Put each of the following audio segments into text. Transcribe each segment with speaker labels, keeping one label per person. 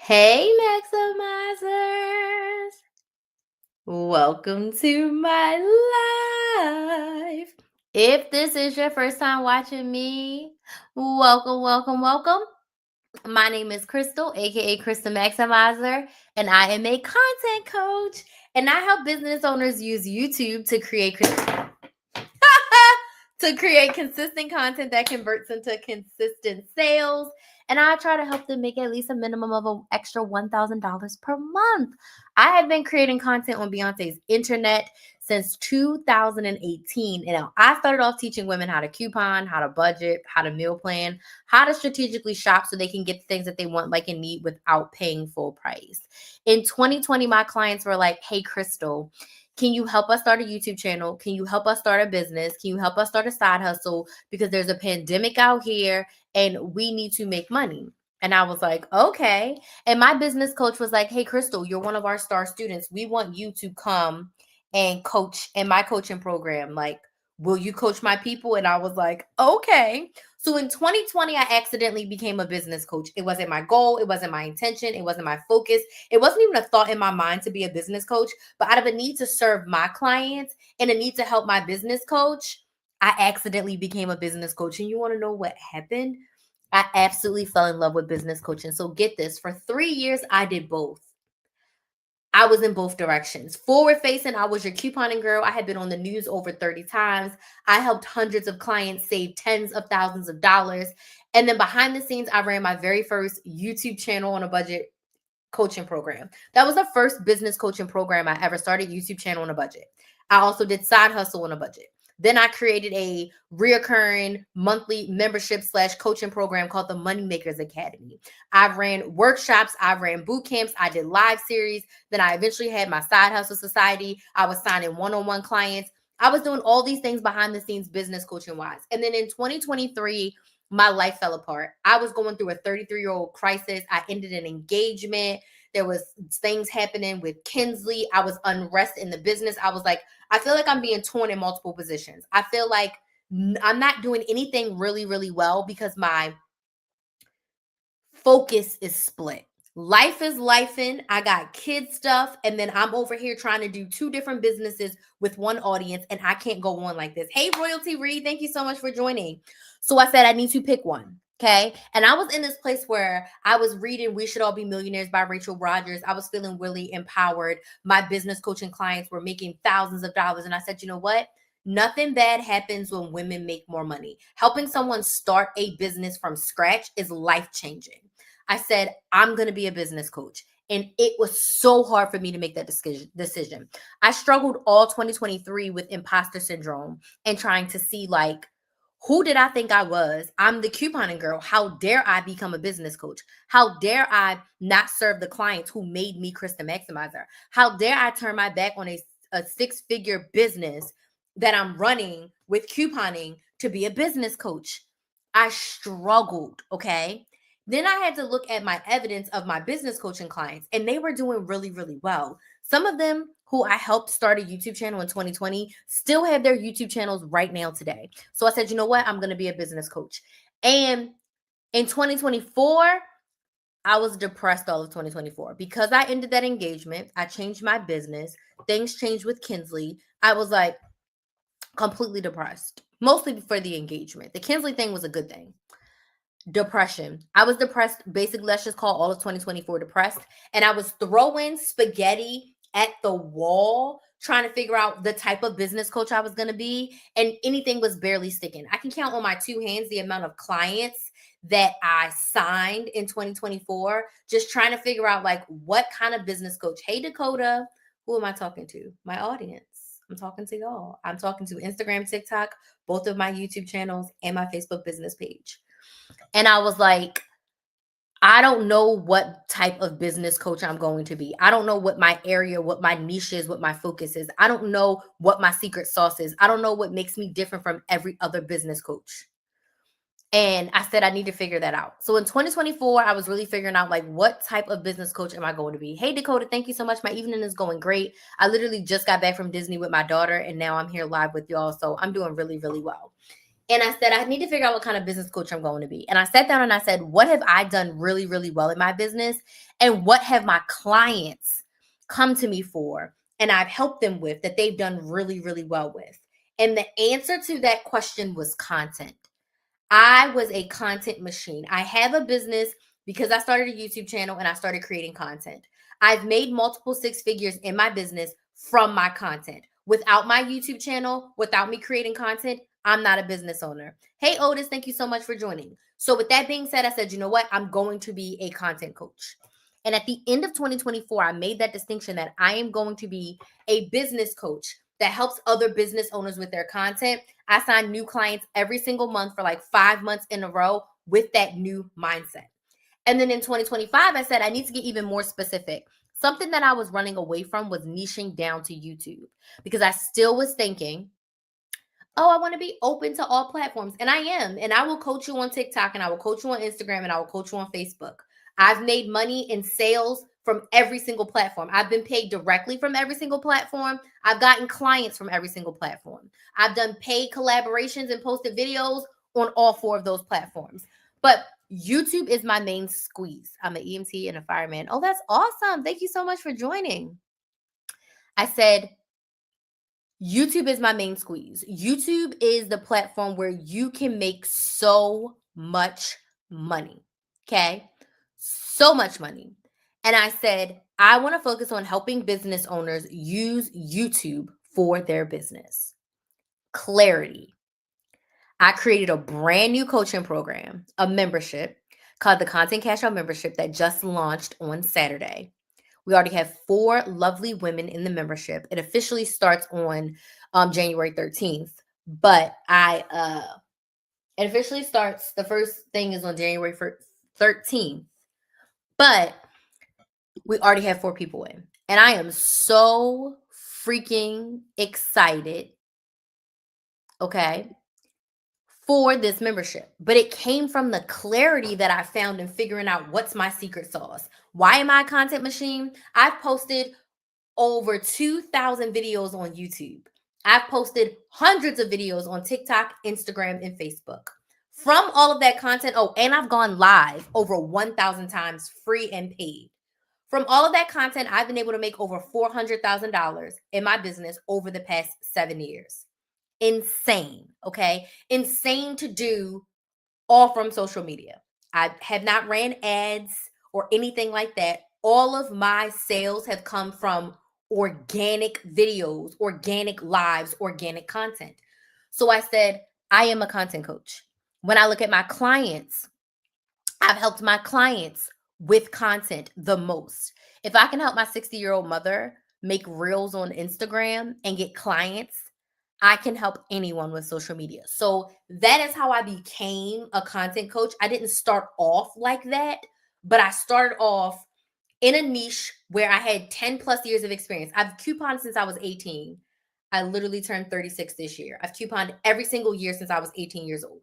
Speaker 1: Hey, Maximizers! Welcome to my life. If this is your first time watching me, welcome, welcome, welcome. My name is Crystal, aka Crystal Maximizer, and I am a content coach. And I help business owners use YouTube to create to create consistent content that converts into consistent sales. And I try to help them make at least a minimum of an extra $1,000 per month. I have been creating content on Beyonce's internet since 2018. And now I started off teaching women how to coupon, how to budget, how to meal plan, how to strategically shop so they can get the things that they want, like and need, without paying full price. In 2020, my clients were like, "Hey, Crystal, can you help us start a YouTube channel? Can you help us start a business? Can you help us start a side hustle? Because there's a pandemic out here and we need to make money." And I was like, okay. And my business coach was like, "Hey, Crystal, you're one of our star students. We want you to come and coach in my coaching program. Like, will you coach my people?" And I was like, okay. So in 2020, I accidentally became a business coach. It wasn't my goal. It wasn't my intention. It wasn't my focus. It wasn't even a thought in my mind to be a business coach. But out of a need to serve my clients and a need to help my business coach, I accidentally became a business coach. And you want to know what happened? I absolutely fell in love with business coaching. So get this, for 3 years, I did both. I was in both directions. Forward facing, I was your couponing girl. I had been on the news over 30 times. I helped hundreds of clients save tens of thousands of dollars. And then behind the scenes, I ran my very first YouTube channel on a budget coaching program. That was the first business coaching program I ever started, YouTube channel on a budget. I also did side hustle on a budget. Then I created a reoccurring monthly membership slash coaching program called the Moneymakers Academy. I ran workshops, I ran boot camps, I did live series. Then I eventually had my side hustle society. I was signing one-on-one clients. I was doing all these things behind the scenes, business coaching wise. And then in 2023, my life fell apart. I was going through a 33-year-old crisis. I ended an engagement. There was things happening with Kinsley. I was unrest in the business. I was like, I feel like I'm being torn in multiple positions. I feel like I'm not doing anything really, really well because my focus is split. Life is lifing. I got kid stuff, and then I'm over here trying to do two different businesses with one audience, and I can't go on like this. Hey, Royalty Reed, thank you so much for joining. So I said I need to pick one. Okay. And I was in this place where I was reading We Should All Be Millionaires by Rachel Rodgers. I was feeling really empowered. My business coaching clients were making thousands of dollars. And I said, you know what? Nothing bad happens when women make more money. Helping someone start a business from scratch is life changing. I said, I'm going to be a business coach. And it was so hard for me to make that decision. I struggled all 2023 with imposter syndrome and trying to see, like, who did I think I was? I'm the couponing girl. How dare I become a business coach? How dare I not serve the clients who made me Krista Maximizer? How dare I turn my back on a six-figure business that I'm running with couponing to be a business coach? I struggled, okay? Then I had to look at my evidence of my business coaching clients, and they were doing really, really well. Some of them who I helped start a YouTube channel in 2020 still have their YouTube channels right now today. So I said, you know what? I'm going to be a business coach. And in 2024, I was depressed all of 2024 because I ended that engagement. I changed my business. Things changed with Kinsley. I was like completely depressed, mostly for the engagement. The Kinsley thing was a good thing. Depression. I was depressed. Basically, let's just call all of 2024 depressed. And I was throwing spaghetti at the wall, trying to figure out the type of business coach I was going to be. And anything was barely sticking. I can count on my two hands the amount of clients that I signed in 2024, just trying to figure out, like, what kind of business coach. Hey, Dakota, who am I talking to? My audience. I'm talking to y'all. I'm talking to Instagram, TikTok, both of my YouTube channels, and my Facebook business page. And I was like, I don't know what type of business coach I'm going to be. I don't know what my area, what my niche is, what my focus is. I don't know what my secret sauce is. I don't know what makes me different from every other business coach. And I said, I need to figure that out. So in 2024, I was really figuring out, like, what type of business coach am I going to be? Hey, Dakota, thank you so much. My evening is going great. I literally just got back from Disney with my daughter, and now I'm here live with y'all. So I'm doing really, really well. And I said, I need to figure out what kind of business coach I'm going to be. And I sat down and I said, what have I done really, really well in my business? And what have my clients come to me for? And I've helped them with that they've done really, really well with. And the answer to that question was content. I was a content machine. I have a business because I started a YouTube channel and I started creating content. I've made multiple six figures in my business from my content. Without my YouTube channel, without me creating content, I'm not a business owner. Hey, Otis, thank you so much for joining. So with that being said, I said, you know what? I'm going to be a content coach. And at the end of 2024, I made that distinction that I am going to be a business coach that helps other business owners with their content. I sign new clients every single month for like 5 months in a row with that new mindset. And then in 2025, I said I need to get even more specific. Something that I was running away from was niching down to YouTube because I still was thinking, oh, I want to be open to all platforms. And I am. And I will coach you on TikTok and I will coach you on Instagram and I will coach you on Facebook. I've made money in sales from every single platform. I've been paid directly from every single platform. I've gotten clients from every single platform. I've done paid collaborations and posted videos on all 4 of those platforms. But YouTube is my main squeeze. I'm an EMT and a fireman. Oh, that's awesome. Thank you so much for joining. I said, YouTube is my main squeeze. YouTube is the platform where you can make so much money. Okay. So much money. And I said, I want to focus on helping business owners use YouTube for their business. Clarity. I created a brand new coaching program, a membership called the Content Cash Out membership that just launched on Saturday. We already have 4 lovely women in the membership. It officially starts on January 13th, but it officially starts. The first thing is on January 13th, but we already have 4 people in, and I am so freaking excited. Okay. For this membership, but it came from the clarity that I found in figuring out what's my secret sauce. Why am I a content machine? I've posted over 2,000 videos on YouTube. I've posted hundreds of videos on TikTok, Instagram, and Facebook. From all of that content, and I've gone live over 1,000 times, free and paid. From all of that content, I've been able to make over $400,000 in my business over the past 7 years. Insane, okay? Insane to do all from social media. I have not ran ads or anything like that. All of my sales have come from organic videos, organic lives, organic content. So I said, I am a content coach. When I look at my clients, I've helped my clients with content the most. If I can help my 60-year-old mother make reels on Instagram and get clients, I can help anyone with social media. So that is how I became a content coach. I didn't start off like that, but I started off in a niche where I had 10 plus years of experience. I've couponed since I was 18. I literally turned 36 this year. I've couponed every single year since I was 18 years old.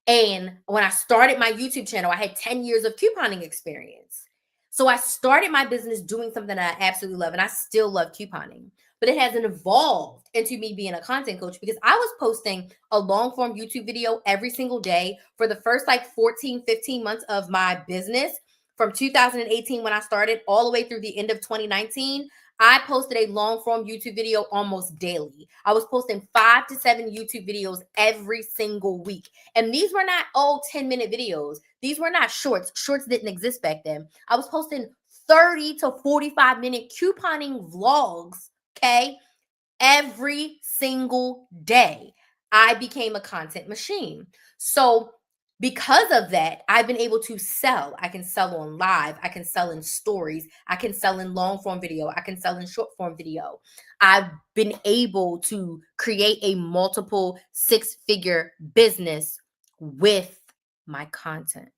Speaker 1: And when I started my YouTube channel, I had 10 years of couponing experience. So I started my business doing something that I absolutely love, and I still love couponing. But it hasn't evolved into me being a content coach because I was posting a long form YouTube video every single day for the first like 14, 15 months of my business from 2018 when I started all the way through the end of 2019. I posted a long form YouTube video almost daily. I was posting 5 to 7 YouTube videos every single week. And these were not 10-minute videos. These were not shorts. Shorts didn't exist back then. I was posting 30 to 45-minute couponing vlogs, okay, every single day. I became a content machine. So because of that, I've been able to sell. I can sell on live. I can sell in stories. I can sell in long form video. I can sell in short form video. I've been able to create a multiple 6-figure business with my content.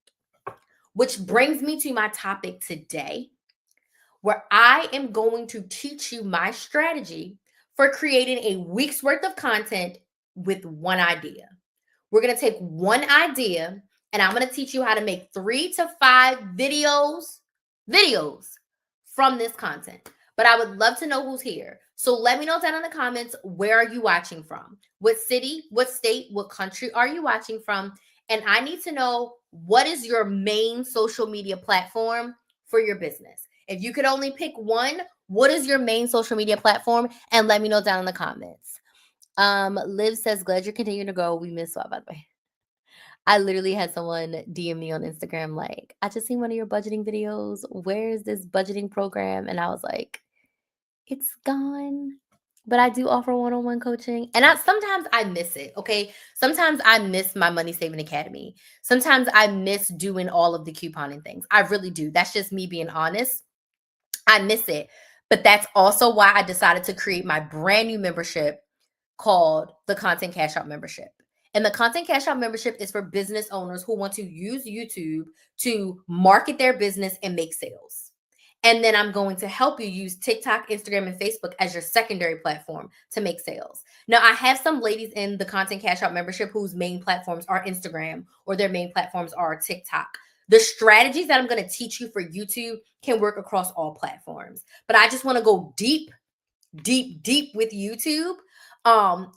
Speaker 1: Which brings me to my topic today, where I am going to teach you my strategy for creating a week's worth of content with one idea. We're going to take one idea and I'm going to teach you how to make 3 to 5 videos from this content. but I would love to know who's here. So let me know down in the comments, where are you watching from? What city, what state, what country are you watching from? And I need to know, what is your main social media platform for your business? If you could only pick one, what is your main social media platform? And let me know down in the comments. Liv says, glad you're continuing to grow. We miss Swap, by the way. I literally had someone DM me on Instagram, like, I just seen one of your budgeting videos. Where is this budgeting program? And I was like, it's gone. But I do offer one-on-one coaching. And sometimes I miss it. Okay. Sometimes I miss my Money Saving Academy. Sometimes I miss doing all of the couponing things. I really do. That's just me being honest. I miss it. But that's also why I decided to create my brand new membership called the Content Cash Out Membership. And the Content Cash Out Membership is for business owners who want to use YouTube to market their business and make sales. And then I'm going to help you use TikTok, Instagram, and Facebook as your secondary platform to make sales. Now, I have some ladies in the Content Cash Out Membership whose main platforms are Instagram, or their main platforms are TikTok. The strategies that I'm going to teach you for YouTube can work across all platforms. But I just want to go deep with YouTube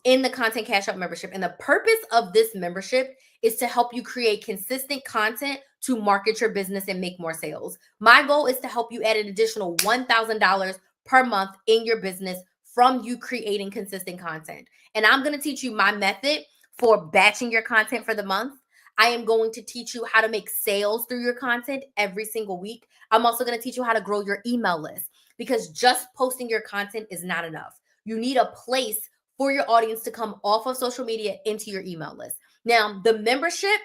Speaker 1: in the Content Cash Out Membership. And the purpose of this membership is to help you create consistent content to market your business and make more sales. My goal is to help you add an additional $1,000 per month in your business from you creating consistent content. And I'm going to teach you my method for batching your content for the month. I am going to teach you how to make sales through your content every single week. I'm also going to teach you how to grow your email list, because just posting your content is not enough. You need a place for your audience to come off of social media into your email list. Now, the membership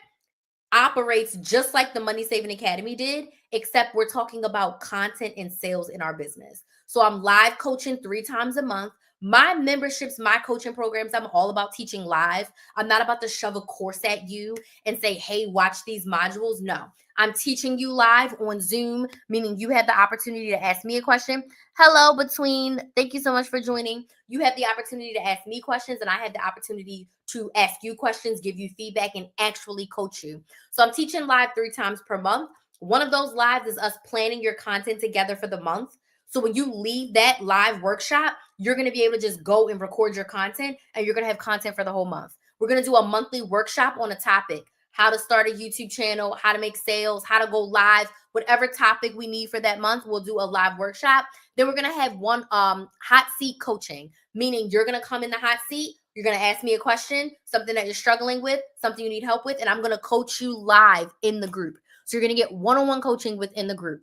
Speaker 1: operates just like the Money Saving Academy did, except we're talking about content and sales in our business. So I'm live coaching 3 times a month. My memberships, my coaching programs, I'm all about teaching live. I'm not about to shove a course at you and say, hey, watch these modules. No, I'm teaching you live on Zoom, meaning you have the opportunity to ask me a question. Hello, Between. Thank you so much for joining. You have the opportunity to ask me questions, and I have the opportunity to ask you questions, give you feedback, and actually coach you. So I'm teaching live 3 times per month. One of those lives is us planning your content together for the month. So when you leave that live workshop, you're going to be able to just go and record your content, and you're going to have content for the whole month. We're going to do a monthly workshop on a topic: how to start a YouTube channel, how to make sales, how to go live, whatever topic we need for that month, we'll do a live workshop. Then we're going to have one hot seat coaching, meaning you're going to come in the hot seat. You're going to ask me a question, something that you're struggling with, something you need help with, and I'm going to coach you live in the group. So you're going to get one-on-one coaching within the group.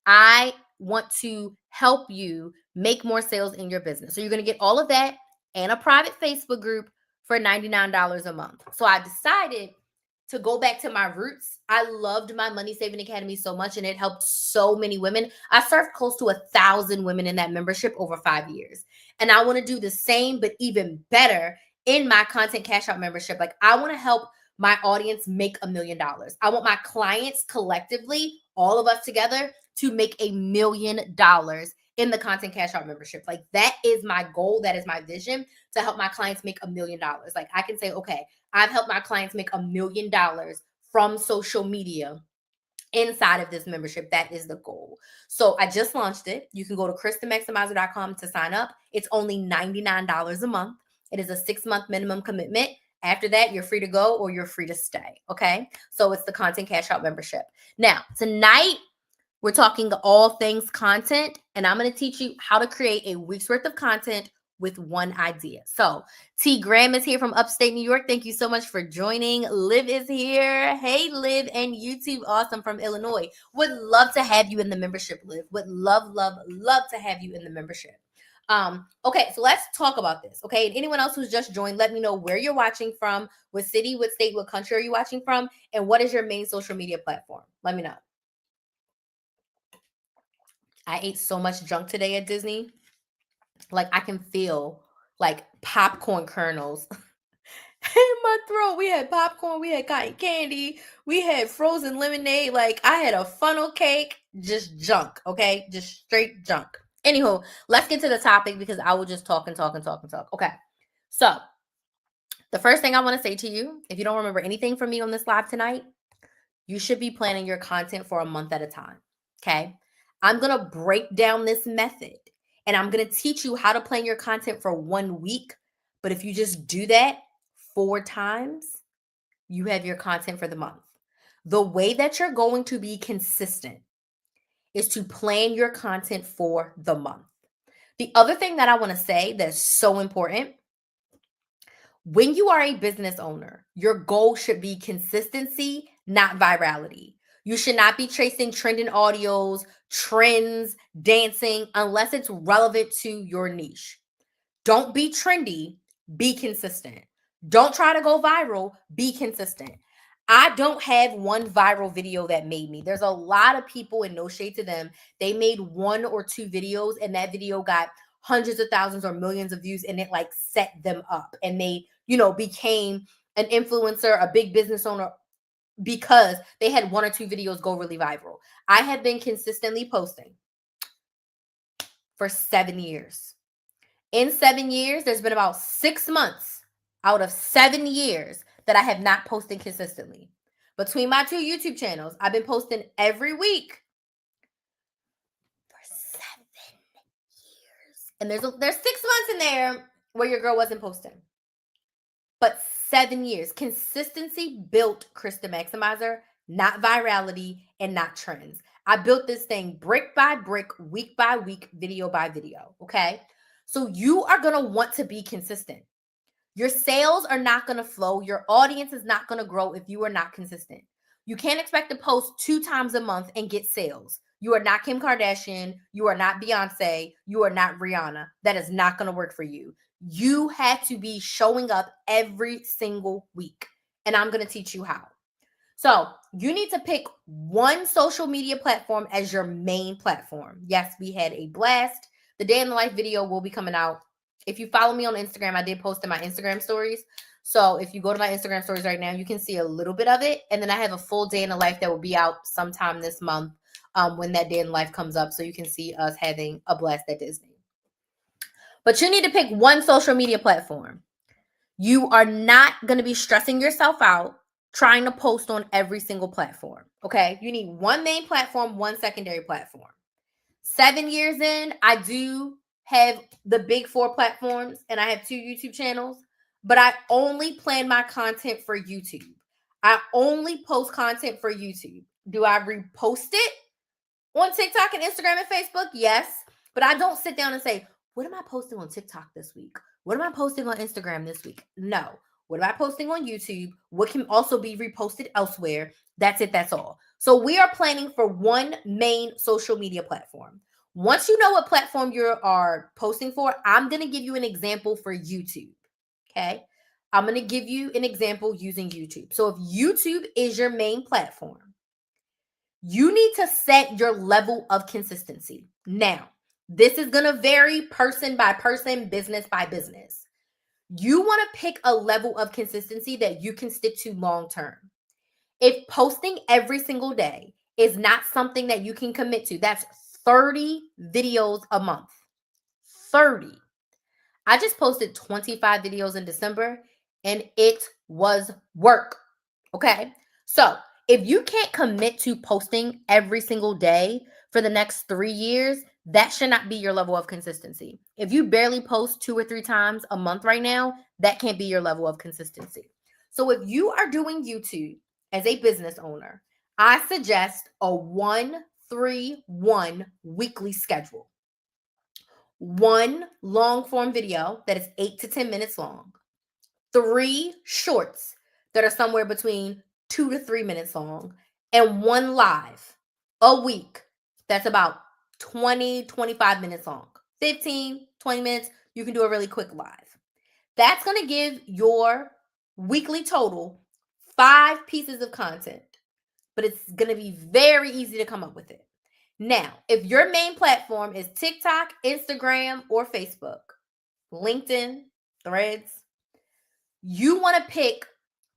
Speaker 1: I want to help you make more sales in your business. So you're going to get all of that and a private Facebook group for $99 a month. So I decided to go back to my roots. I loved my Money Saving Academy so much, and it helped so many women. I served close to 1,000 women in that membership over 5 years. And I want to do the same, but even better in my Content Cash Out membership. Like, I want to help my audience make $1 million. I want my clients collectively, all of us together, to make $1 million in the Content Cash Out membership. Like, that is my goal. That is my vision, to help my clients make $1 million. Like, I can say, okay, I've helped my clients make $1 million from social media inside of this membership. That is the goal. So I just launched it. You can go to KristenMaximizer.com to sign up. It's only $99 a month. It is a 6-month minimum commitment. After that, you're free to go or you're free to stay. Okay. So it's the Content Cash Out membership. Now, tonight, we're talking all things content, and I'm going to teach you how to create a week's worth of content with one idea. So T. Graham is here from upstate New York. Thank you so much for joining. Liv is here. Hey, Liv, and YouTube Awesome from Illinois. Would love to have you in the membership, Liv. Would love to have you in the membership. Okay, so let's talk about this. Okay, and anyone else who's just joined, let me know where you're watching from, what city, what state, what country are you watching from, and what is your main social media platform? Let me know. I ate so much junk today at Disney. Like, I can feel like popcorn kernels in my throat. We had popcorn, we had cotton candy, we had frozen lemonade. Like, I had a funnel cake, just junk, okay? Just straight junk. Anywho, let's get to the topic, because I will just talk and talk and talk and talk. Okay, so the first thing I want to say to you, if you don't remember anything from me on this live tonight, you should be planning your content for a month at a time, okay? I'm going to break down this method And I'm going to teach you how to plan your content for 1 week. But if you just do that 4 times, you have your content for the month. The way that you're going to be consistent is to plan your content for the month. The other thing that I want to say that's so important, when you are a business owner, your goal should be consistency, not virality. You should not be chasing trending audios, trends, dancing, unless it's relevant to your niche. Don't be trendy, be consistent. Don't try to go viral, be consistent. I don't have one viral video that made me. There's a lot of people, and no shade to them, they made 1 or 2 videos and that video got hundreds of thousands or millions of views and it like set them up and they, became an influencer, a big business owner because they had 1 or 2 videos go really viral. I have been consistently posting for 7 years. In 7 years, there's been about 6 months out of 7 years that I have not posted consistently. Between my 2 YouTube channels, I've been posting every week for 7 years. And there's 6 months in there where your girl wasn't posting. But 7 years. Consistency built Krista Maximizer, not virality and not trends. I built this thing brick by brick, week by week, video by video. Okay. So you are going to want to be consistent. Your sales are not going to flow. Your audience is not going to grow if you are not consistent. You can't expect to post 2 times a month and get sales. You are not Kim Kardashian. You are not Beyonce. You are not Rihanna. That is not going to work for you. You have to be showing up every single week. And I'm going to teach you how. So you need to pick one social media platform as your main platform. Yes, we had a blast. The day in the life video will be coming out. If you follow me on Instagram, I did post in my Instagram stories. So if you go to my Instagram stories right now, you can see a little bit of it. And then I have a full day in the life that will be out sometime this month when that day in the life comes up. So you can see us having a blast at Disney. But you need to pick one social media platform. You are not going to be stressing yourself out trying to post on every single platform. Okay. You need one main platform, one secondary platform. 7 years in, I do have the big 4 platforms and I have 2 YouTube channels, but I only plan my content for YouTube. I only post content for YouTube. Do I repost it on TikTok and Instagram and Facebook? Yes. But I don't sit down and say, what am I posting on TikTok this week? What am I posting on Instagram this week? No. What am I posting on YouTube? What can also be reposted elsewhere? That's it. That's all. So we are planning for one main social media platform. Once you know what platform you are posting for, I'm going to give you an example for YouTube. Okay. I'm going to give you an example using YouTube. So if YouTube is your main platform, you need to set your level of consistency. Now, this is going to vary person by person, business by business. You want to pick a level of consistency that you can stick to long term. If posting every single day is not something that you can commit to, that's 30 videos a month. 30. I just posted 25 videos in December and it was work. Okay. So if you can't commit to posting every single day for the next 3 years, that should not be your level of consistency. If you barely post 2 or 3 times a month right now, that can't be your level of consistency. So if you are doing YouTube as a business owner, I suggest a 1-3-1 weekly schedule. 1 long form video that is 8 to 10 minutes long, 3 shorts that are somewhere between 2 to 3 minutes long, and 1 live a week that's about 20, 25 minutes long. 15, 20 minutes, you can do a really quick live. That's going to give your weekly total 5 pieces of content, but it's going to be very easy to come up with it. Now, if your main platform is TikTok, Instagram, or Facebook, LinkedIn, Threads, you want to pick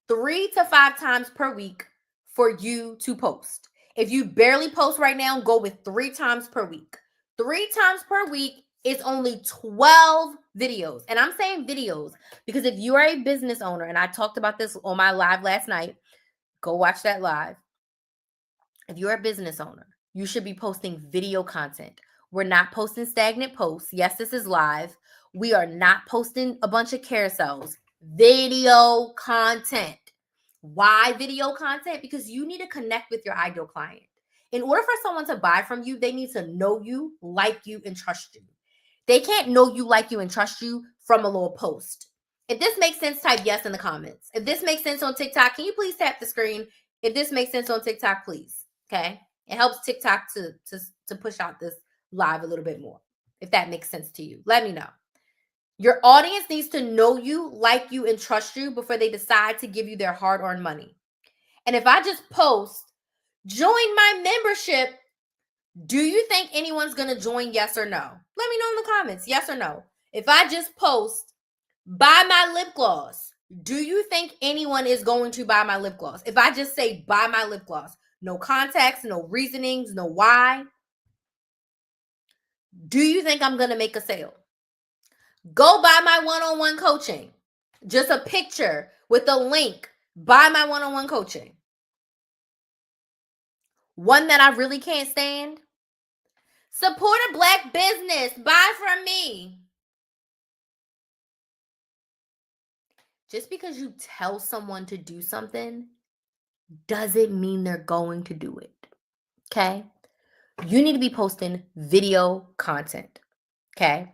Speaker 1: 3 to 5 times per week for you to post. If you barely post right now, go with 3 times per week. 3 times per week is only 12 videos. And I'm saying videos because if you are a business owner, and I talked about this on my live last night, go watch that live. If you're a business owner, you should be posting video content. We're not posting stagnant posts. Yes, this is live. We are not posting a bunch of carousels. Video content. Why video content? Because you need to connect with your ideal client. In order for someone to buy from you, they need to know you, like you, and trust you. They can't know you, like you, and trust you from a little post. If this makes sense, type yes in the comments. If this makes sense on TikTok, can you please tap the screen? If this makes sense on TikTok, please. Okay. It helps TikTok to push out this live a little bit more. If that makes sense to you, let me know. Your audience needs to know you, like you, and trust you before they decide to give you their hard-earned money. And if I just post, join my membership, do you think anyone's going to join? Yes or no? Let me know in the comments. Yes or no? If I just post, buy my lip gloss, do you think anyone is going to buy my lip gloss? If I just say, buy my lip gloss, no context, no reasonings, no why, do you think I'm going to make a sale? Go buy my one-on-one coaching. Just a picture with a link. Buy my one-on-one coaching. One that I really can't stand. Support a Black business. Buy from me. Just because you tell someone to do something doesn't mean they're going to do it. Okay? You need to be posting video content. Okay?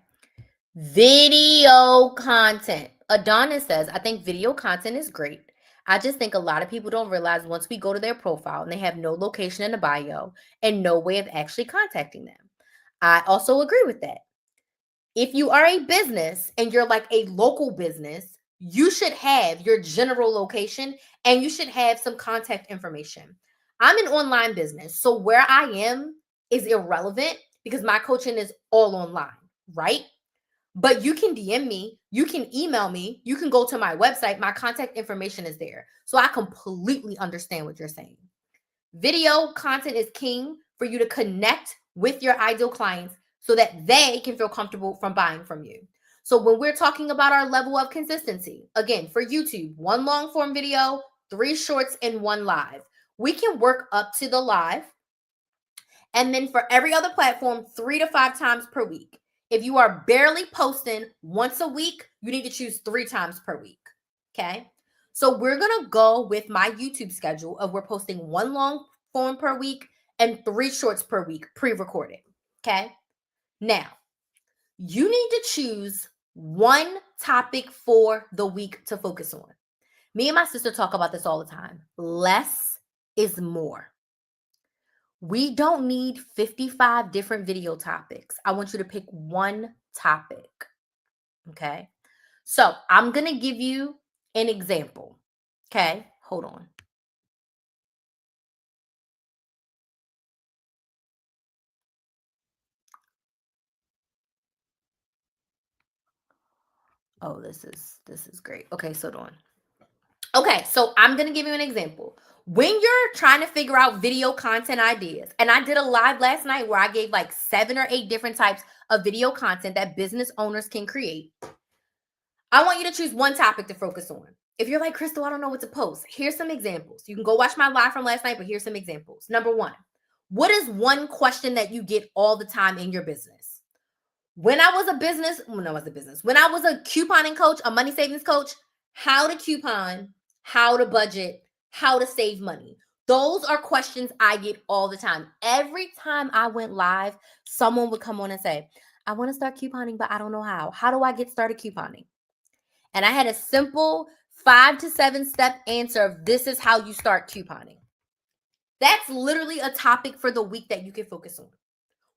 Speaker 1: Video content. Adonis says, I think video content is great. I just think a lot of people don't realize once we go to their profile and they have no location in the bio and no way of actually contacting them. I also agree with that. If you are a business and you're like a local business, you should have your general location and you should have some contact information. I'm an online business, so where I am is irrelevant because my coaching is all online, right? But you can DM me, you can email me, you can go to my website. My contact information is there. So I completely understand what you're saying. Video content is king for you to connect with your ideal clients so that they can feel comfortable from buying from you. So when we're talking about our level of consistency, again, for YouTube, 1 long form video, 3 shorts, and 1 live. We can work up to the live. And then for every other platform, 3 to 5 times per week. If you are barely posting once a week, you need to choose 3 times per week. Okay. So we're going to go with my YouTube schedule of we're posting 1 long form per week and 3 shorts per week pre-recorded. Okay. Now, you need to choose 1 topic for the week to focus on. Me and my sister talk about this all the time. Less is more. We don't need 55 different video topics. I want you to pick 1 topic. Okay. So I'm going to give you an example. Okay. Hold on. Oh, this is great. Okay. So hold on. Okay. So I'm going to give you an example. When you're trying to figure out video content ideas, and I did a live last night where I gave like 7 or 8 different types of video content that business owners can create. I want you to choose 1 topic to focus on. If you're like, Crystal, I don't know what to post. Here's some examples. You can go watch my live from last night, but here's some examples. Number 1, what is 1 question that you get all the time in your business? When I was a couponing coach, a money savings coach, how to coupon, how to budget, how to save money. Those are questions I get all the time. Every time I went live, someone would come on and say, I want to start couponing, but I don't know how. How do I get started couponing? And I had a simple 5 to 7 step answer of this is how you start couponing. That's literally a topic for the week that you can focus on.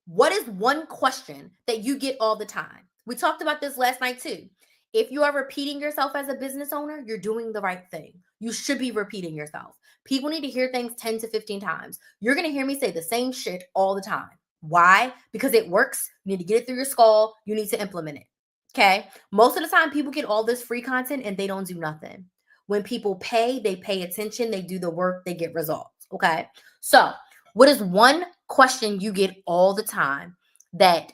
Speaker 1: What is 1 question that you get all the time? We talked about this last night too. If you are repeating yourself as a business owner, you're doing the right thing. You should be repeating yourself. People need to hear things 10 to 15 times. You're going to hear me say the same shit all the time. Why? Because it works. You need to get it through your skull. You need to implement it. Okay. Most of the time, people get all this free content and they don't do nothing. When people pay, they pay attention, they do the work, they get results. Okay. So, what is 1 question you get all the time that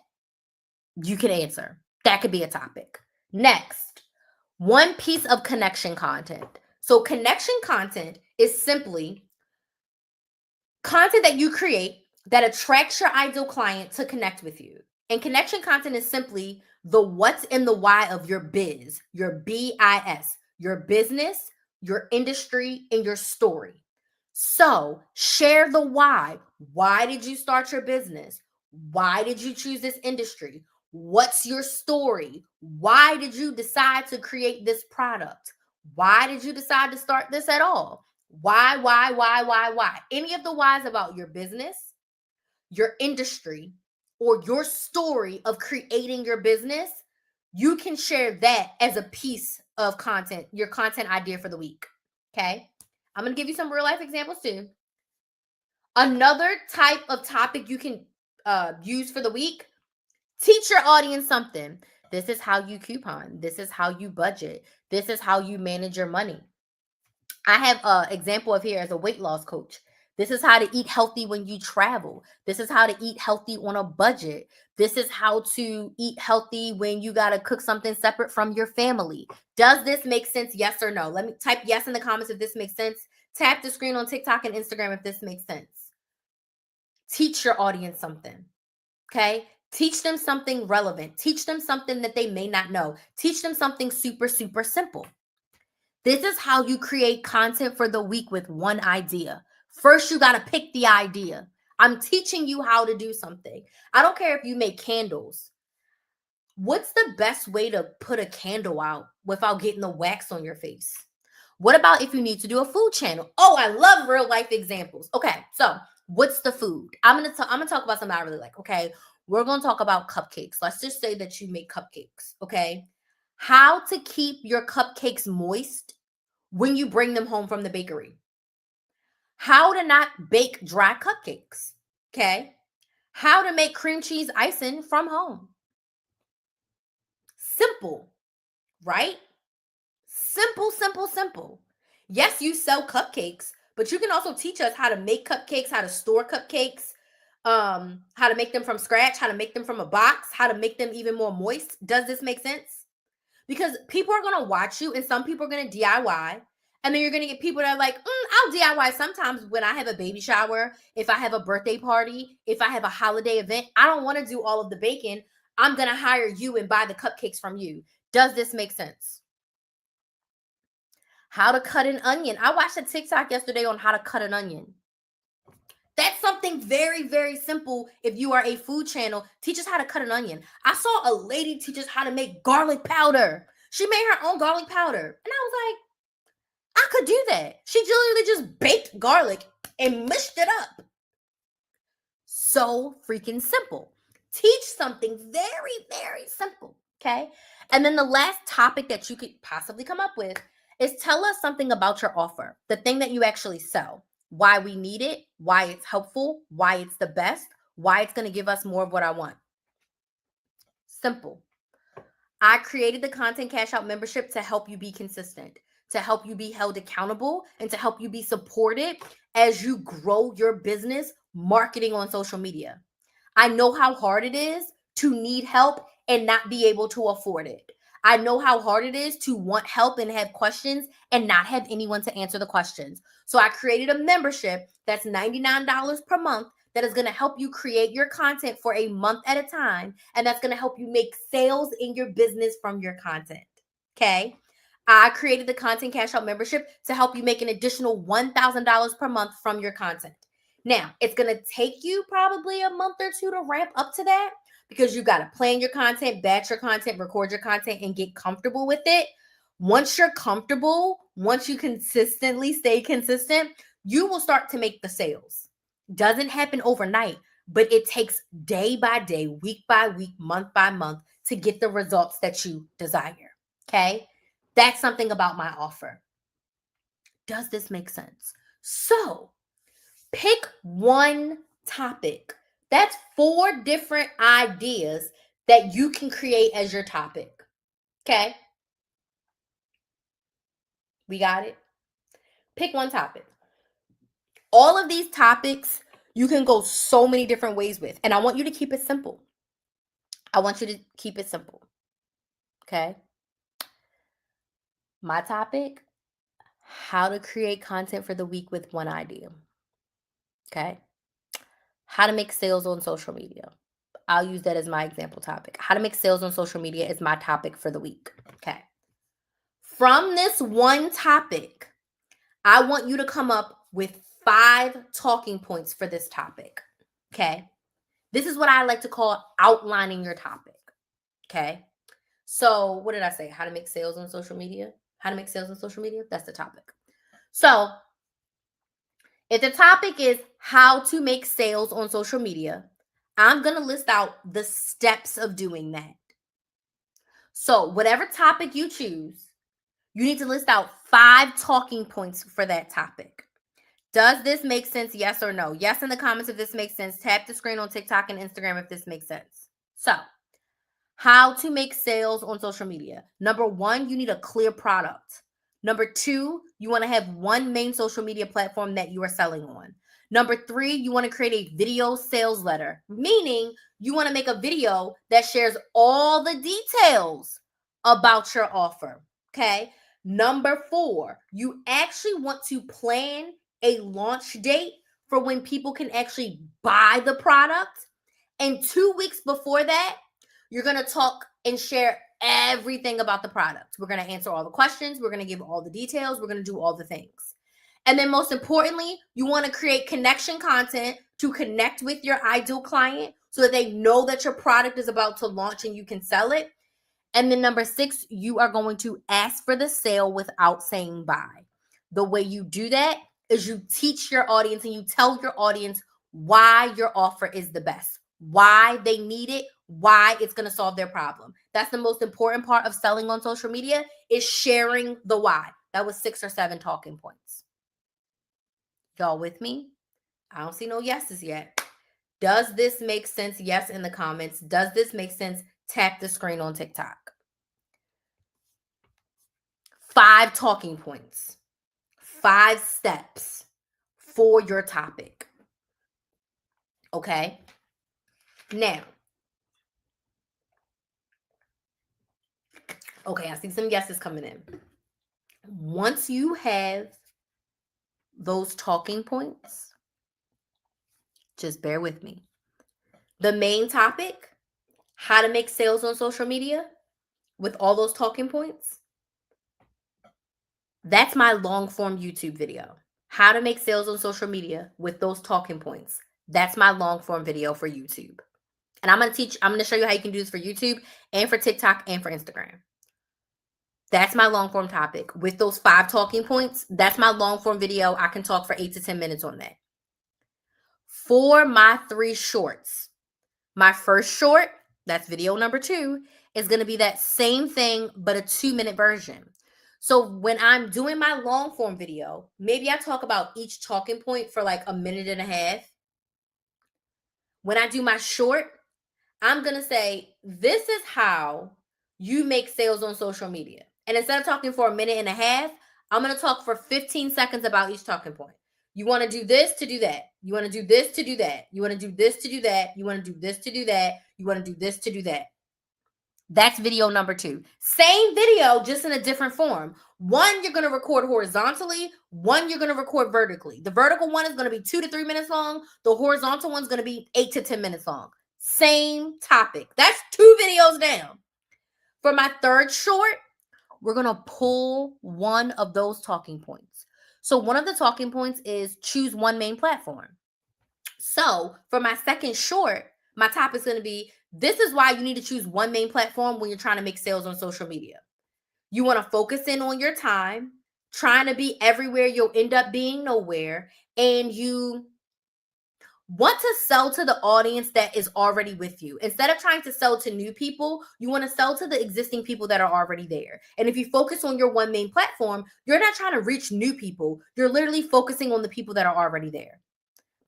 Speaker 1: you can answer? That could be a topic. Next, 1 piece of connection content. So, connection content is simply content that you create that attracts your ideal client to connect with you. And connection content is simply the what's and the why of your biz, your BIS, your business, your industry, and your story. So share the why. Why did you start your business? Why did you choose this industry? What's your story? Why did you decide to create this product? Why did you decide to start this at all? Why? Any of the whys about your business, your industry, or your story of creating your business, you can share that as a piece of content, your content idea for the week. Okay. I'm going to give you some real life examples too. Another type of topic you can use for the week: teach your audience something. This is how you coupon. This is how you budget. This is how you manage your money. I have an example of here as a weight loss coach. This is how to eat healthy when you travel. This is how to eat healthy on a budget. This is how to eat healthy when you got to cook something separate from your family. Does this make sense? Yes or no? Let me type yes in the comments if this makes sense. Tap the screen on TikTok and Instagram if this makes sense. Teach your audience something. Okay? Teach them something relevant. Teach them something that they may not know. Teach them something super, super simple. This is how you create content for the week with one idea. First, you got to pick the idea. I'm teaching you how to do something. I don't care if you make candles. What's the best way to put a candle out without getting the wax on your face? What about if you need to do a food channel? Oh, I love real life examples. Okay, so what's the food? I'm gonna talk about something I really like. Okay, we're gonna talk about cupcakes. Let's just say that you make cupcakes. Okay, how to keep your cupcakes moist when you bring them home from the bakery. How to not bake dry cupcakes. Okay. How to make cream cheese icing from home. Simple, right? Simple, simple, simple. Yes, you sell cupcakes, but you can also teach us how to make cupcakes, how to store cupcakes, how to make them from scratch, how to make them from a box, how to make them even more moist. Does this make sense? Because people are going to watch you and some people are going to DIY. And then you're going to get people that are like, I'll DIY sometimes when I have a baby shower, if I have a birthday party, if I have a holiday event. I don't want to do all of the baking. I'm going to hire you and buy the cupcakes from you. Does this make sense? How to cut an onion. I watched a TikTok yesterday on how to cut an onion. That's something very, very simple. If you are a food channel, teach us how to cut an onion. I saw a lady teach us how to make garlic powder. She made her own garlic powder. And I was like, I could do that. She literally just baked garlic and mushed it up. So freaking simple. Teach something very, very simple. Okay. And then the last topic that you could possibly come up with is tell us something about your offer, the thing that you actually sell, why we need it, why it's helpful, why it's the best, why it's going to give us more of what I want. Simple. I created the Content Cash Out membership to help you be consistent, to help you be held accountable, and to help you be supported as you grow your business marketing on social media. I know how hard it is to need help and not be able to afford it. I know how hard it is to want help and have questions and not have anyone to answer the questions. So I created a membership that's $99 per month that is going to help you create your content for a month at a time. And that's going to help you make sales in your business from your content. Okay. I created the Content Cash Out membership to help you make an additional $1,000 per month from your content. Now, it's going to take you probably a month or two to ramp up to that because you got to plan your content, batch your content, record your content, and get comfortable with it. Once you're comfortable, once you consistently stay consistent, you will start to make the sales. Doesn't happen overnight, but it takes day by day, week by week, month by month to get the results that you desire. Okay. That's something about my offer. Does this make sense? So, pick one topic. That's 4 different ideas that you can create as your topic. Okay? We got it? Pick one topic. All of these topics you can go so many different ways with. And I want you to keep it simple. I want you to keep it simple. Okay? My topic: how to create content for the week with one idea. Okay? how to make sales on social media. I'll use that as my example topic. How to make sales on social media is my topic for the week. Okay. From this one topic, I want you to come up with 5 talking points for this topic. Okay. This is what I like to call outlining your topic. Okay. So, what did I say? How to make sales on social media? How to make sales on social media? That's the topic. So, if the topic is how to make sales on social media, I'm going to list out the steps of doing that. So, whatever topic you choose, you need to list out 5 talking points for that topic. Does this make sense? Yes or no? Yes in the comments if this makes sense. Tap the screen on TikTok and Instagram if this makes sense. So, how to make sales on social media. Number 1, you need a clear product. Number 2, you want to have one main social media platform that you are selling on. Number 3, you want to create a video sales letter, meaning you want to make a video that shares all the details about your offer. Okay. Number 4, you actually want to plan a launch date for when people can actually buy the product. And 2 weeks before that, you're going to talk and share everything about the product. We're going to answer all the questions. We're going to give all the details. We're going to do all the things. And then most importantly, you want to create connection content to connect with your ideal client so that they know that your product is about to launch and you can sell it. And then number 6, you are going to ask for the sale without saying buy. The way you do that is you teach your audience and you tell your audience why your offer is the best, why they need it, why it's going to solve their problem. That's the most important part of selling on social media, is sharing the why. That was 6 or 7 talking points. Y'all with me? I don't see no yeses yet. Does this make sense? Yes in the comments. Does this make sense? Tap the screen on TikTok. 5 talking points, 5 steps for your topic. Okay. Now, okay, I see some yeses coming in. Once you have those talking points, just bear with me. The main topic, how to make sales on social media with all those talking points, that's my long form YouTube video. How to make sales on social media with those talking points. That's my long form video for YouTube. And I'm going to show you how you can do this for YouTube and for TikTok and for Instagram. That's my long form topic with those 5 talking points. That's my long form video. I can talk for 8 to 10 minutes on that. For my 3 shorts, my first short, that's video number 2, is going to be that same thing, but a 2-minute version. So when I'm doing my long form video, maybe I talk about each talking point for like a minute and a half. When I do my short, I'm going to say, this is how you make sales on social media. And instead of talking for a minute and a half, I'm going to talk for 15 seconds about each talking point. You want to do this to do that. You want to do this to do that. You want to do this to do that. You want to do this to do that. You want to do this to do that. That's video number 2. Same video, just in a different form. One, you're going to record horizontally. One, you're going to record vertically. The vertical one is going to be 2 to 3 minutes long. The horizontal one is going to be 8 to 10 minutes long. Same topic. That's 2 videos down. For my third short, we're going to pull one of those talking points. So one of the talking points is choose one main platform. So for my second short, my topic is going to be, this is why you need to choose one main platform when you're trying to make sales on social media. You want to focus in on your time. Trying to be everywhere, you'll end up being nowhere. And you want to sell to the audience that is already with you. Instead of trying to sell to new people, you want to sell to the existing people that are already there. And if you focus on your one main platform, you're not trying to reach new people. You're literally focusing on the people that are already there.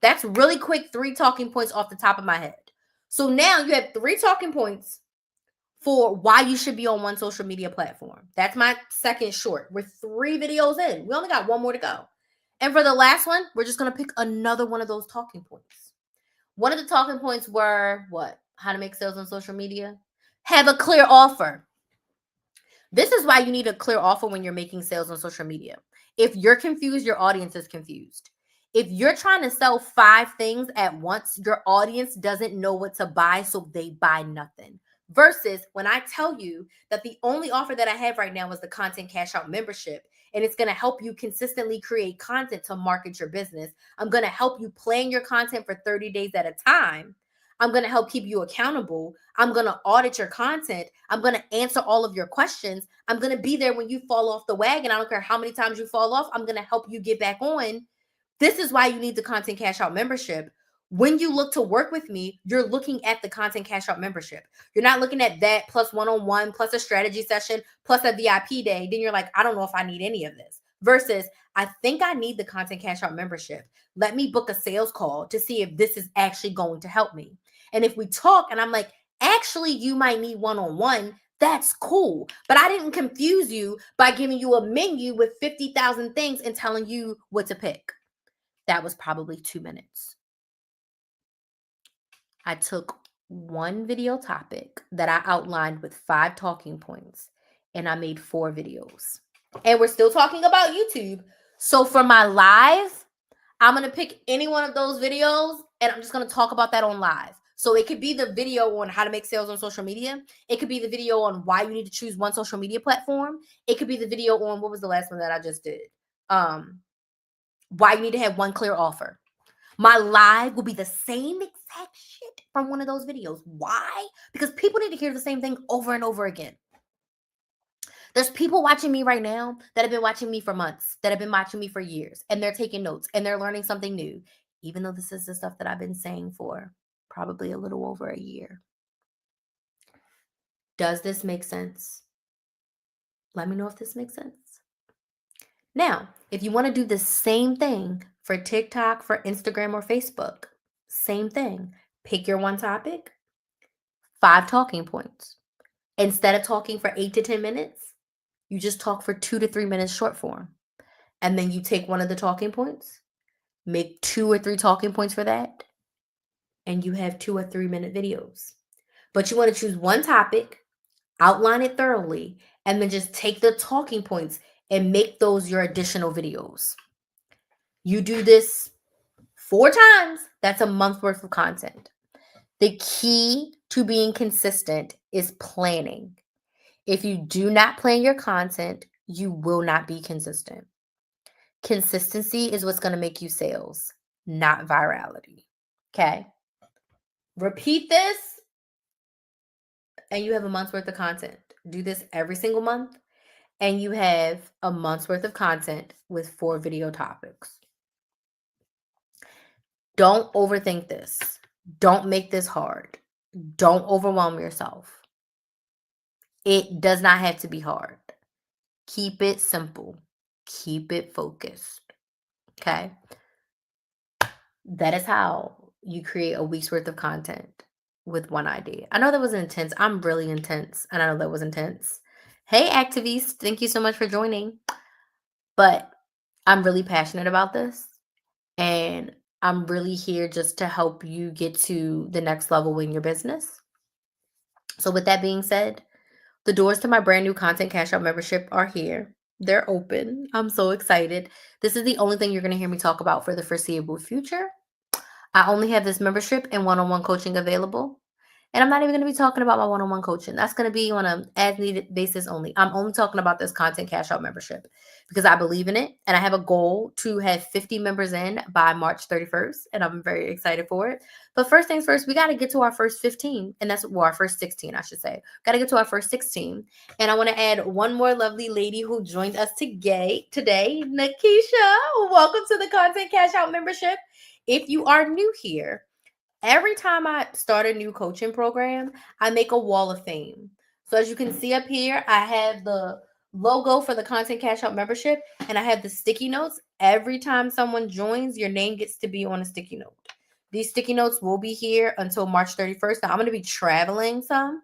Speaker 1: That's really quick 3 talking points off the top of my head. So now you have 3 talking points for why you should be on one social media platform. That's my second short. We're 3 videos in. We only got 1 more to go. And for the last one, we're just going to pick another one of those talking points. One of the talking points were what? How to make sales on social media? Have a clear offer. This is why you need a clear offer when you're making sales on social media. If you're confused, your audience is confused. If you're trying to sell 5 things at once, your audience doesn't know what to buy, so they buy nothing. Versus when I tell you that the only offer that I have right now is the Content Cash Out membership, and it's going to help you consistently create content to market your business. I'm going to help you plan your content for 30 days at a time. I'm going to help keep you accountable. I'm going to audit your content. I'm going to answer all of your questions. I'm going to be there when you fall off the wagon. I don't care how many times you fall off. I'm going to help you get back on. This is why you need the Content Cash Out membership. When you look to work with me, you're looking at the Content Cash Out membership. You're not looking at that plus one-on-one, plus a strategy session, plus a VIP day. Then you're like, I don't know if I need any of this. Versus, I think I need the Content Cash Out membership. Let me book a sales call to see if this is actually going to help me. And if we talk and I'm like, actually, you might need one-on-one, that's cool. But I didn't confuse you by giving you a menu with 50,000 things and telling you what to pick. That was probably 2 minutes. I took one video topic that I outlined with 5 talking points, and I made 4 videos. And we're still talking about YouTube. So for my live, I'm going to pick any one of those videos, and I'm just going to talk about that on live. So it could be the video on how to make sales on social media. It could be the video on why you need to choose one social media platform. It could be the video on, what was the last one that I just did? Why you need to have one clear offer. My live will be the same exact shit from one of those videos. Why? Because people need to hear the same thing over and over again. There's people watching me right now that have been watching me for months, that have been watching me for years, and they're taking notes and they're learning something new, even though this is the stuff that I've been saying for probably a little over a year. Does this make sense? Let me know if this makes sense. Now, if you want to do the same thing for TikTok, for Instagram, or Facebook, same thing. Pick your one topic, 5 talking points. Instead of talking for 8 to 10 minutes, you just talk for 2 to 3 minutes short form. And then you take one of the talking points, make 2 or 3 talking points for that, and you have 2 or 3 minute videos. But you want to choose one topic, outline it thoroughly, and then just take the talking points and make those your additional videos. You do this 4 times, that's a month worth of content. The key to being consistent is planning. If you do not plan your content, you will not be consistent. Consistency is what's going to make you sales, not virality. Okay? Repeat this, and you have a month's worth of content. Do this every single month, and you have a month's worth of content with 4 video topics. Don't overthink this. Don't make this hard. Don't overwhelm yourself. It does not have to be hard. Keep it simple. Keep it focused. Okay? That is how you create a week's worth of content with one idea. I know that was intense. I'm really intense, and I know that was intense. Hey, activists, thank you so much for joining. But I'm really passionate about this, and I'm really here just to help you get to the next level in your business. So with that being said, the doors to my brand new Content Cash Out membership are here. They're open. I'm so excited. This is the only thing you're going to hear me talk about for the foreseeable future. I only have this membership and one-on-one coaching available. And I'm not even going to be talking about my one-on-one coaching. That's going to be on an as-needed basis only. I'm only talking about this Content Cash Out membership because I believe in it. And I have a goal to have 50 members in by March 31st. And I'm very excited for it. But first things first, we got to get to our first 15. And that's, well, our first 16, I should say. Got to get to our first 16. And I want to add one more lovely lady who joined us today, Nakisha. Welcome to the Content Cash Out membership. If you are new here, every time I start a new coaching program, I make a wall of fame. So as you can see up here, I have the logo for the Content Cash Out membership, and I have the sticky notes. Every time someone joins, your name gets to be on a sticky note. These sticky notes will be here until March 31st. Now, I'm going to be traveling some,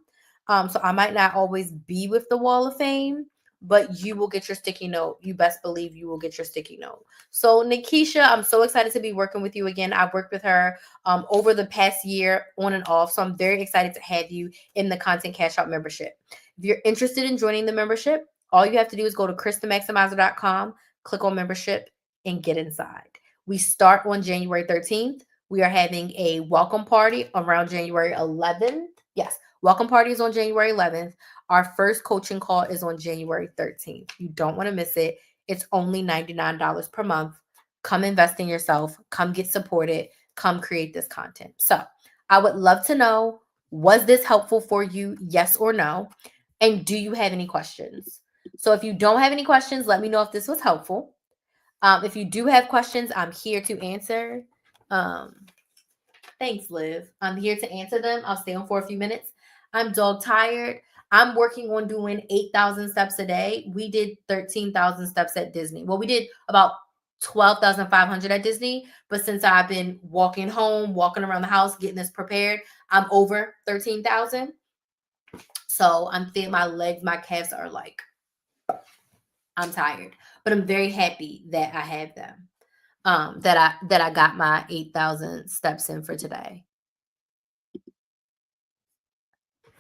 Speaker 1: so I might not always be with the wall of fame, but you will get your sticky note. You best believe you will get your sticky note. So Nakisha, I'm so excited to be working with you again. I've worked with her over the past year on and off. So I'm very excited to have you in the Content Cash Out membership. If you're interested in joining the membership, all you have to do is go to KristaMaximizer.com, click on membership, and get inside. We start on January 13th. We are having a welcome party around January 11th. Yes, welcome party is on January 11th. Our first coaching call is on January 13th. You don't want to miss it. It's only $99 per month. Come invest in yourself. Come get supported. Come create this content. So I would love to know, was this helpful for you? Yes or no? And do you have any questions? So if you don't have any questions, let me know if this was helpful. If you do have questions, I'm here to answer. Thanks, Liv. I'm here to answer them. I'll stay on for a few minutes. I'm dog tired. I'm working on doing 8,000 steps a day. We did 13,000 steps at Disney. Well, we did about 12,500 at Disney, but since I've been walking home, walking around the house, getting this prepared, I'm over 13,000. So I'm feeling my legs, my calves are like, I'm tired, but I'm very happy that I have them. That I got my 8,000 steps in for today.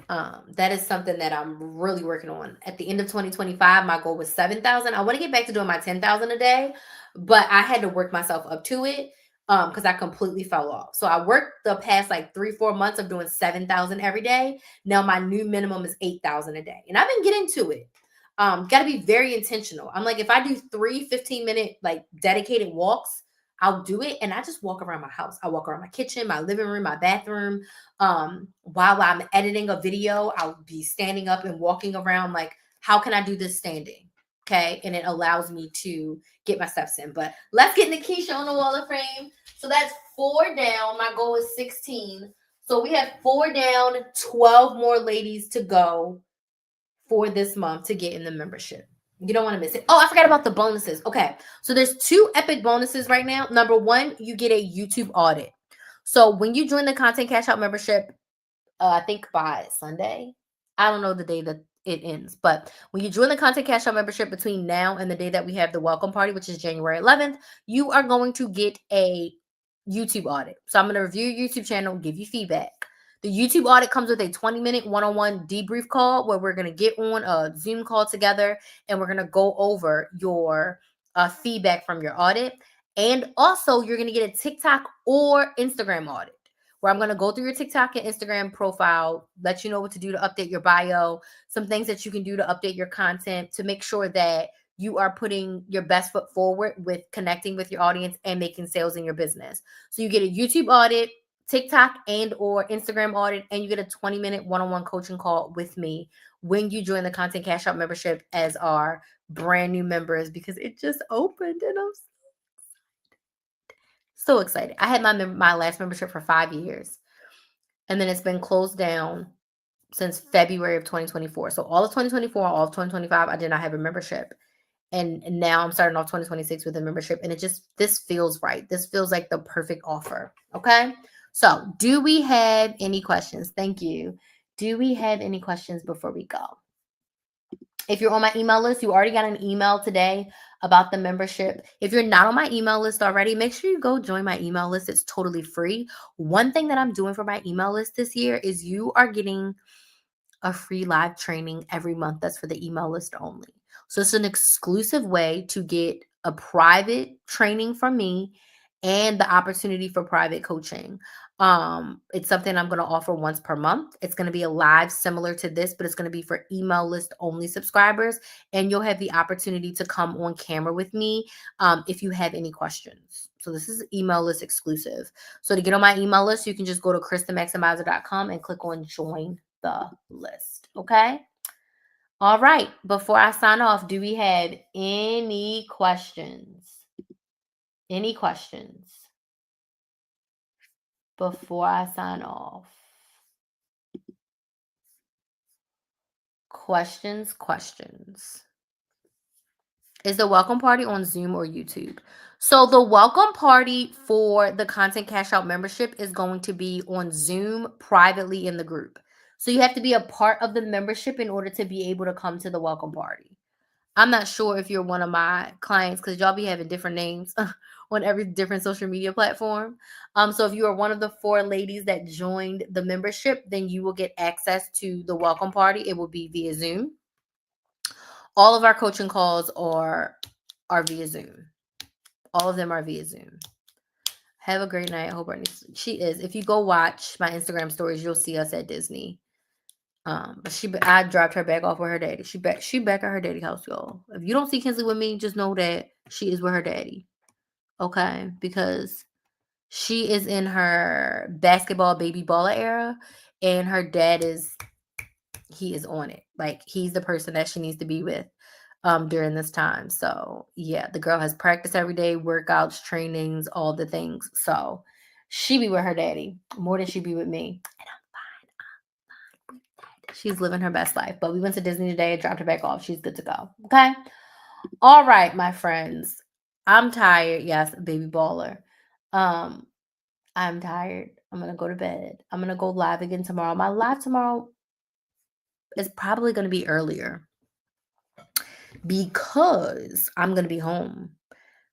Speaker 1: That is something that I'm really working on. At the end of 2025, my goal was 7,000. I want to get back to doing my 10,000 a day, but I had to work myself up to it because I completely fell off. So I worked the past like 3-4 months of doing 7,000 every day. Now my new minimum is 8,000 a day, and I've been getting to it. Got to be very intentional. I'm like, if I do 3 15-minute like dedicated walks, I'll do it. And I just walk around my house. I walk around my kitchen, my living room, my bathroom. While I'm editing a video, I'll be standing up and walking around like, how can I do this standing? Okay. And it allows me to get my steps in. But let's get Nikisha on the wall of fame. So that's 4 down. My goal is 16. So we have 4 down, 12 more ladies to go for this month to get in the membership. You don't want to miss it. Oh, I forgot about the bonuses. Okay. So there's 2 epic bonuses right now. Number 1, you get a YouTube audit. So when you join the Content Cash Out membership, I think by Sunday, I don't know the day that it ends, but when you join the Content Cash Out membership between now and the day that we have the welcome party, which is January 11th, you are going to get a YouTube audit. So I'm going to review your YouTube channel, give you feedback. The YouTube audit comes with a 20-minute one-on-one debrief call where we're going to get on a Zoom call together and we're going to go over your feedback from your audit. And also, you're going to get a TikTok or Instagram audit where I'm going to go through your TikTok and Instagram profile, let you know what to do to update your bio, some things that you can do to update your content to make sure that you are putting your best foot forward with connecting with your audience and making sales in your business. So you get a YouTube audit, TikTok and or Instagram audit, and you get a 20-minute one-on-one coaching call with me when you join the Content Cash Out membership as our brand new members, because it just opened and I'm so excited. I had my last membership for 5 years, and then it's been closed down since February of 2024. So all of 2024, all of 2025, I did not have a membership. And now I'm starting off 2026 with a membership, and this feels right. This feels like the perfect offer. Okay. So do we have any questions? Thank you. Do we have any questions before we go? If you're on my email list, you already got an email today about the membership. If you're not on my email list already, make sure you go join my email list. It's totally free. One thing that I'm doing for my email list this year is you are getting a free live training every month that's for the email list only. So it's an exclusive way to get a private training from me and the opportunity for private coaching. It's something I'm going to offer once per month. It's going to be a live similar to this, but it's going to be for email list only subscribers. And you'll have the opportunity to come on camera with me if you have any questions. So this is email list exclusive. So to get on my email list, you can just go to KristaMaximizer.com and click on join the list. Okay. All right. Before I sign off, do we have any questions? Any questions before I sign off? Questions. Is the welcome party on Zoom or YouTube? So the welcome party for the Content Cash Out membership is going to be on Zoom privately in the group. So you have to be a part of the membership in order to be able to come to the welcome party. I'm not sure if you're one of my clients because y'all be having different names on every different social media platform. So if you are one of the 4 ladies that joined the membership, then you will get access to the welcome party. It will be via Zoom. All of our coaching calls are via Zoom. All of them are via Zoom. Have a great night. I hope she is. If you go watch my Instagram stories, you'll see us at Disney. But I dropped her back off with her daddy. She back at her daddy house, y'all. If you don't see Kinsley with me, just know that she is with her daddy. Okay, because she is in her basketball baby baller era, and her dad is on it. Like, he's the person that she needs to be with during this time. So yeah, the girl has practice every day, workouts, trainings, all the things. So she be with her daddy more than she be with me. And I'm fine. She's living her best life. But we went to Disney today, dropped her back off. She's good to go. Okay. All right, my friends. I'm tired. Yes, baby baller. I'm tired. I'm gonna go to bed. I'm gonna go live again tomorrow. My live tomorrow is probably gonna be earlier because I'm gonna be home.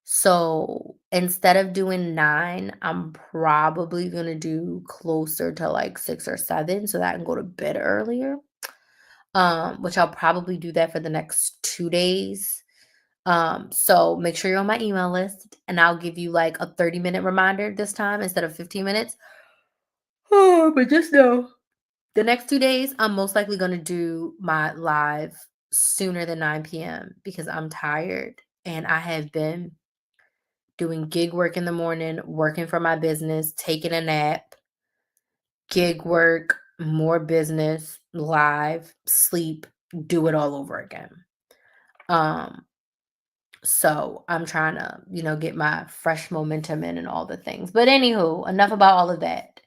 Speaker 1: So instead of doing 9, I'm probably gonna do closer to like 6 or 7 so that I can go to bed earlier. Which I'll probably do that for the next 2 days. So make sure you're on my email list, and I'll give you like a 30-minute reminder this time instead of 15 minutes. Oh, but just know the next 2 days, I'm most likely gonna do my live sooner than 9 PM because I'm tired and I have been doing gig work in the morning, working for my business, taking a nap, gig work, more business, live, sleep, do it all over again. So I'm trying to, get my fresh momentum in and all the things. But anywho, enough about all of that.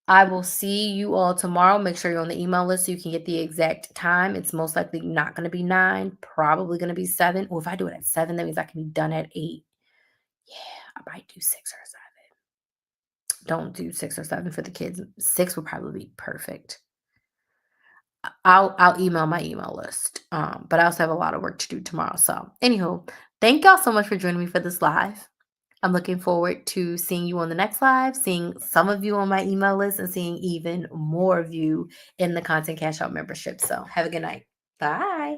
Speaker 1: I will see you all tomorrow. Make sure you're on the email list so you can get the exact time. It's most likely not going to be 9, probably going to be 7. Or if I do it at 7, that means I can be done at 8. Yeah, I might do 6 or 7. Don't do 6 or 7 for the kids. 6 would probably be perfect. I'll email my email list. But I also have a lot of work to do tomorrow. So anywho, thank y'all so much for joining me for this live. I'm looking forward to seeing you on the next live, seeing some of you on my email list, and seeing even more of you in the Content Cash Out membership. So have a good night. Bye.